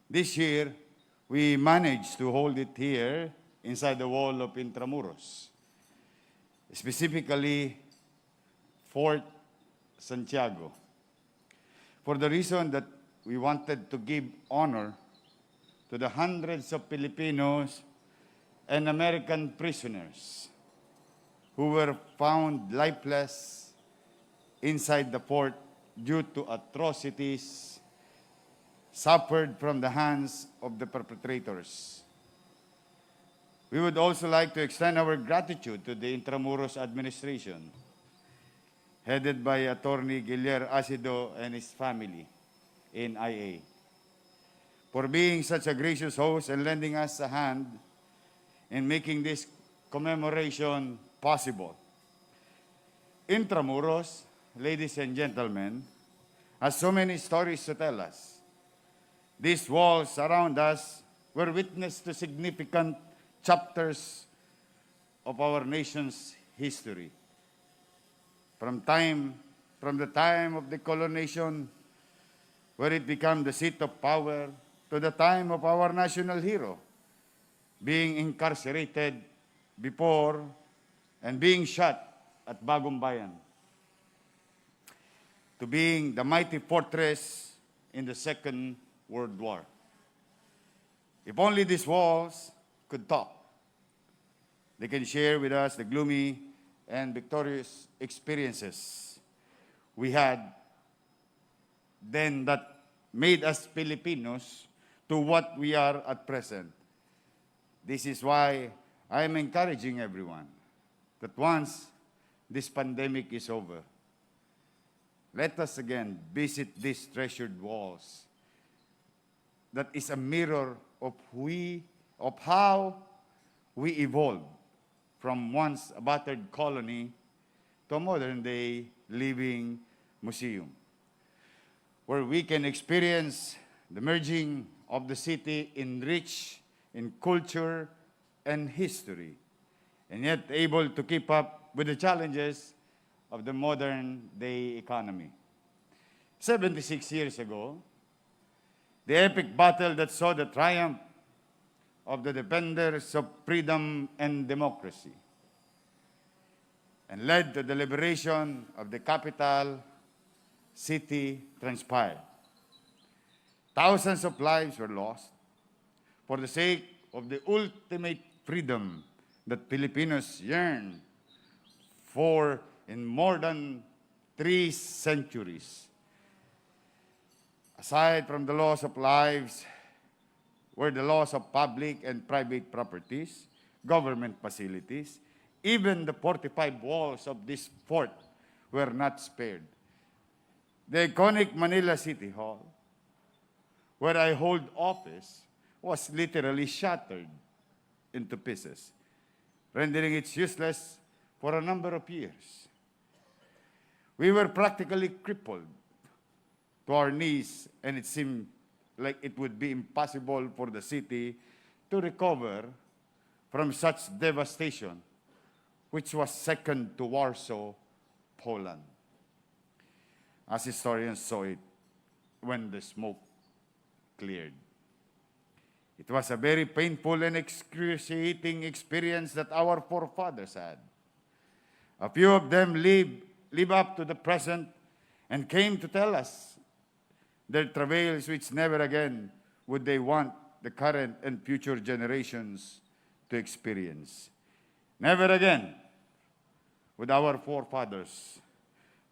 This year, we managed to hold it here inside the wall of Intramuros, specifically Fort Santiago, for the reason that we wanted to give honor to the hundreds of Filipinos and American prisoners who were found lifeless inside the fort due to atrocities suffered from the hands of the perpetrators. We would also like to extend our gratitude to the Intramuros administration, headed by Attorney Mayor ISKO and his family, NIA, for being such a gracious host and lending us a hand in making this commemoration possible. Intramuros, ladies and gentlemen, has so many stories to tell us. These walls around us were witness to significant chapters of our nation's history. From the time of the colonization, where it became the seat of power, to the time of our national hero being incarcerated before and being shot at Bagong Bayan, to being the mighty fortress in the Second World War. If only these walls could talk, they can share with us the gloomy and victorious experiences we had then that made us Filipinos to what we are at present. This is why I am encouraging everyone that once this pandemic is over, let us again visit these treasured walls that is a mirror of how we evolved from once a battered colony to a modern-day living museum, where we can experience the merging of the city enriched in culture and history, and yet able to keep up with the challenges of the modern-day economy. 76 years ago, the epic battle that saw the triumph of the defenders of freedom and democracy and led to the liberation of the capital city transpired. Thousands of lives were lost for the sake of the ultimate freedom that Filipinos yearn for in more than 3 centuries. Aside from the loss of lives, were the loss of public and private properties, government facilities, even the fortified walls of this fort were not spared. The iconic Manila City Hall, where I hold office, was literally shattered into pieces, rendering it useless for a number of years. We were practically crippled to our knees, and it seemed like it would be impossible for the city to recover from such devastation, which was second to Warsaw, Poland, as historians saw it when the smoke cleared. It was a very painful and excruciating experience that our forefathers had. A few of them live up to the present and came to tell us their travails, which never again would they want the current and future generations to experience. Never again would our forefathers,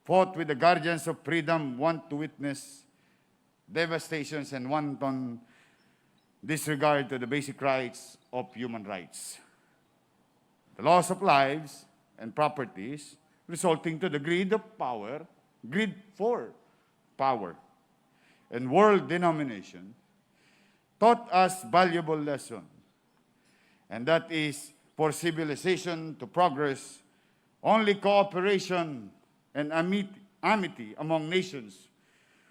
fought with the guardians of freedom, want to witness devastations and wanton disregard to the basic rights of human rights. The loss of lives and properties resulting to the greed for power, and world domination taught us valuable lesson, and that is for civilization to progress, only cooperation and amity among nations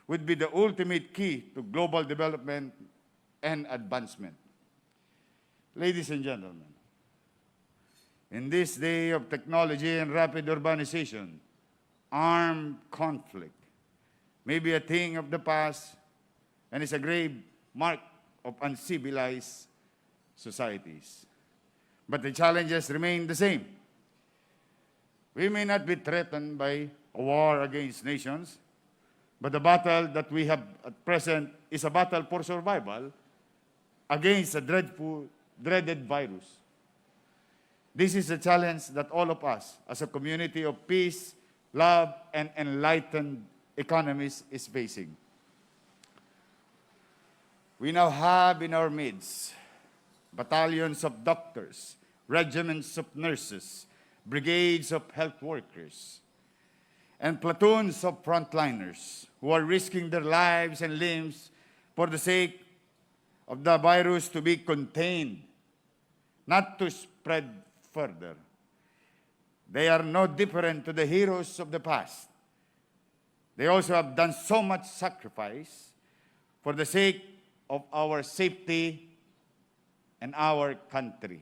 would be the ultimate key to global development and advancement. Ladies and gentlemen, in this day of technology and rapid urbanization, armed conflict may be a thing of the past and is a grave mark of uncivilized societies. But the challenges remain the same. We may not be threatened by a war against nations, but the battle that we have at present is a battle for survival against a dreaded virus. This is a challenge that all of us, as a community of peace, love, and enlightened economies, is facing. We now have in our midst battalions of doctors, regiments of nurses, brigades of health workers, and platoons of frontliners who are risking their lives and limbs for the sake of the virus to be contained, not to spread further. They are no different to the heroes of the past. They also have done so much sacrifice for the sake of our safety and our country.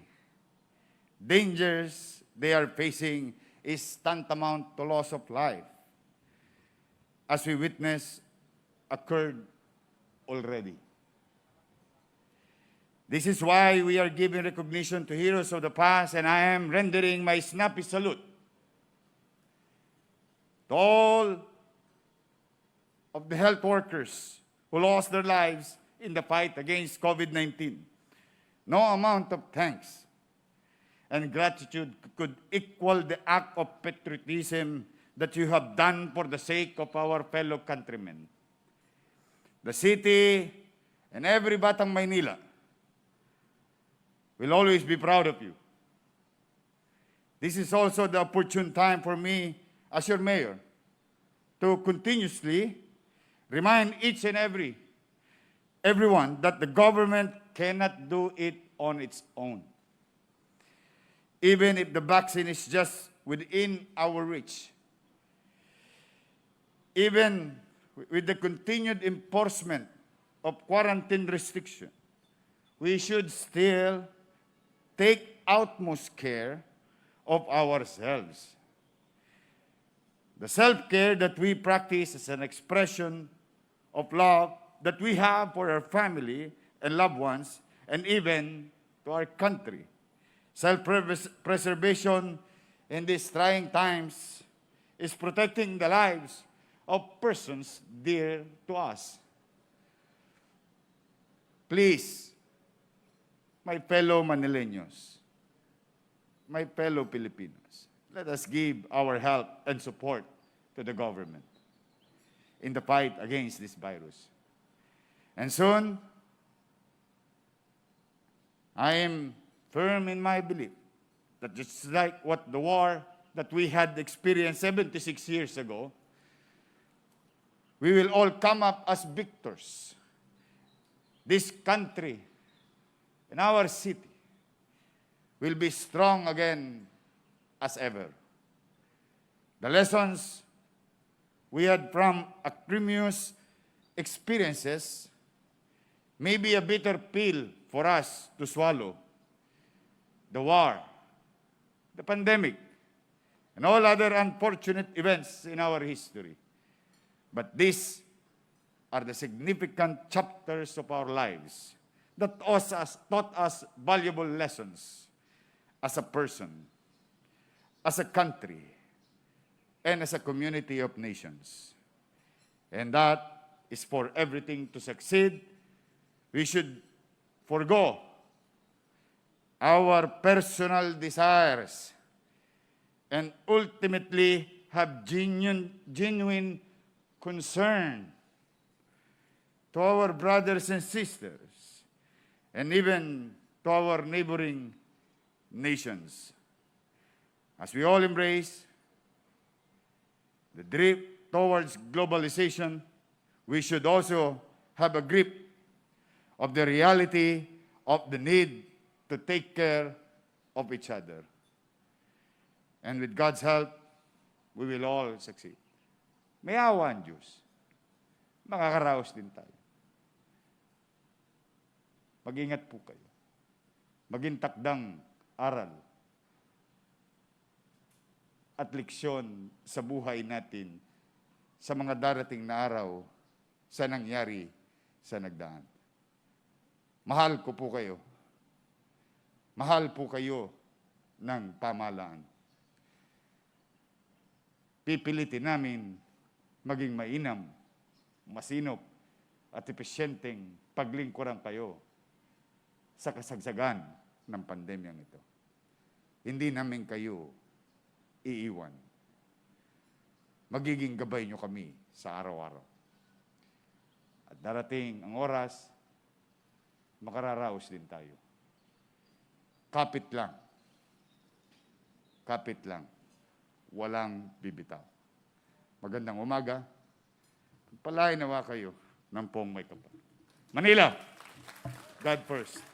Dangers they are facing is tantamount to loss of life, as we witness occurred already. This is why we are giving recognition to heroes of the past, and I am rendering my snappy salute to all of the health workers who lost their lives in the fight against COVID-19. No amount of thanks and gratitude could equal the act of patriotism that you have done for the sake of our fellow countrymen. The city and every Batang Manila will always be proud of you. This is also the opportune time for me, as your mayor, to continuously remind each and everyone that the government cannot do it on its own. Even if the vaccine is just within our reach, even with the continued enforcement of quarantine restriction, we should still take utmost care of ourselves. The self-care that we practice is an expression of love that we have for our family and loved ones, and even to our country. Self-preservation in these trying times is protecting the lives of persons dear to us. Please, my fellow Manileños, my fellow Filipinos, let us give our help and support to the government in the fight against this virus. And soon, I am firm in my belief that just like what the war that we had experienced 76 years ago, we will all come up as victors. This country and our city will be strong again as ever. The lessons we had from acrimonious experiences may be a bitter pill for us to swallow. The war, the pandemic, and all other unfortunate events in our history. But these are the significant chapters of our lives that taught us valuable lessons as a person, as a country, and as a community of nations. And that is for everything to succeed, we should forgo our personal desires and ultimately have genuine concern to our brothers and sisters, and even to our neighboring nations. As we all embrace the drift towards globalization, we should also have a grip of the reality of the need to take care of each other. And with God's help, we will all succeed. May awa ang Diyos. Makakaraos din tayo. Mag-ingat po kayo. Maging takdang aral at leksyon sa buhay natin sa mga darating na araw sa nangyari sa nagdaan. Mahal ko po kayo. Mahal po kayo ng pamahalaan. Pipilitin namin maging mainam, masinop, at epesyenteng paglingkuran kayo sa kasagsagan ng pandemyang ito. Hindi namin kayo iiwan. Magiging gabay nyo kami sa araw-araw. At darating ang oras, makararaos din tayo. Kapit lang. Kapit lang. Walang bibitaw. Magandang umaga. Pagpalain nawa kayo ng pong may kapal. Manila, God first.